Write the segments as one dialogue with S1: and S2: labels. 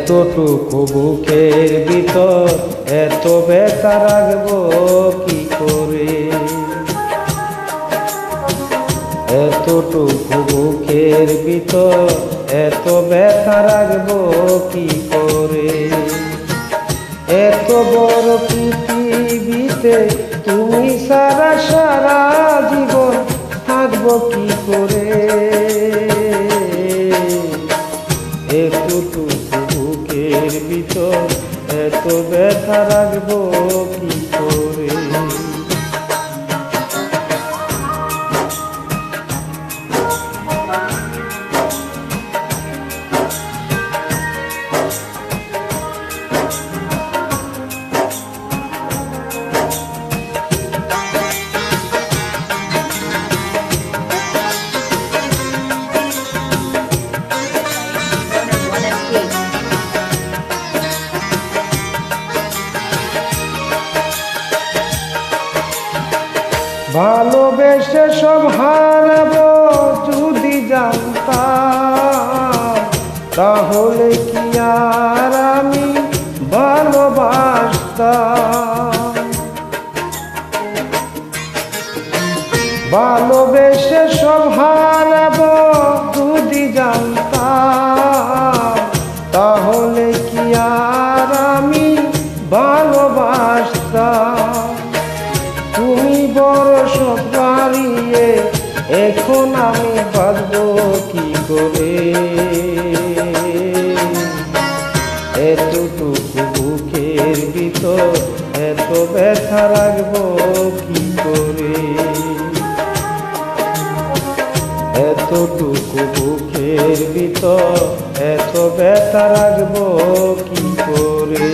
S1: এতটুকু বুকের ভিতর এত ব্যথা রাখবো কি করে, এতটুকু বুকের ভিতর এত ব্যথা রাখবো কি করে। এত বড় পৃথিবীতে তুমি সারা সারা জীবন থাকবো কি করে, এতটুকু বুকের ভিতর এত ব্যথা রাখবো কি করে। ভালোবেসে সব হারাবো যদি জানতাম, তাহলে কি আর আমি ভালোবাসতাম। ভালোবেসে সব হারাবো যদি জানতাম, তাহলে কি আর আমি ভালোবাসতাম। তুমি বড় সব হারিয়ে এখন আমি বাঁচবো কি করে, এতটুকু বুকের ভিতর এত ব্যথা রাখবো কি করে, এতটুকু বুকের ভিতর এত ব্যথা রাখবো কি করে।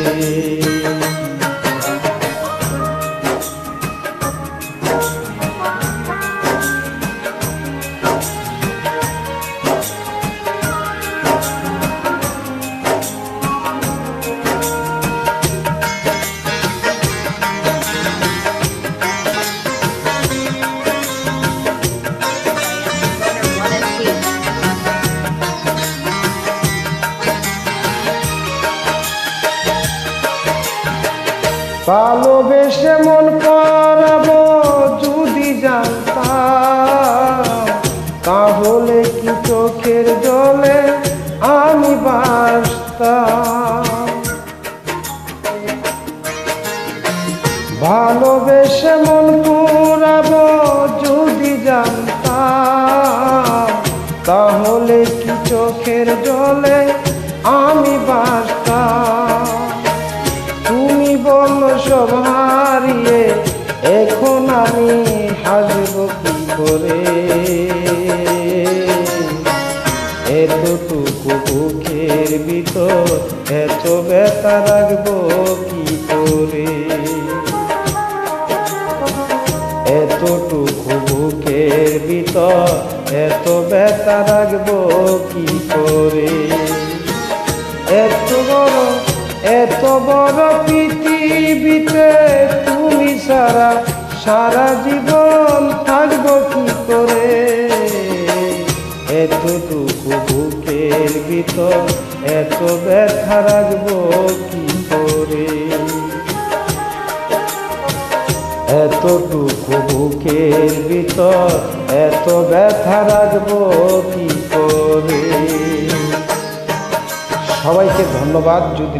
S1: ভালোবেসে মন করাবো যদি জানতাম, তাহলে কি চোখের জলে আমি বাসতাম। ভালোবেসে মন করাবো যদি জানতাম, তাহলে কি চোখের জলে আমি বাসতাম। তুমি বলল সব হারিয়ে এখন আমি হাসবো কি করে, এতটুকু বুকের ভিতর এত ব্যথা রাখবো কি করে, এতটুকু বুকের ভিতর এত ব্যথা রাখবো কি করে। এত বড় পৃথিবীতে তুমি সারা সারা জীবন থাকবো কি করে, এতটুকু বুকের ভিতর এত ব্যথা রাখবো কি করে, এতটুকু বুকের ভিতর এত ব্যথা রাখবো কি করে। সবাইকে ধন্যবাদ। যদি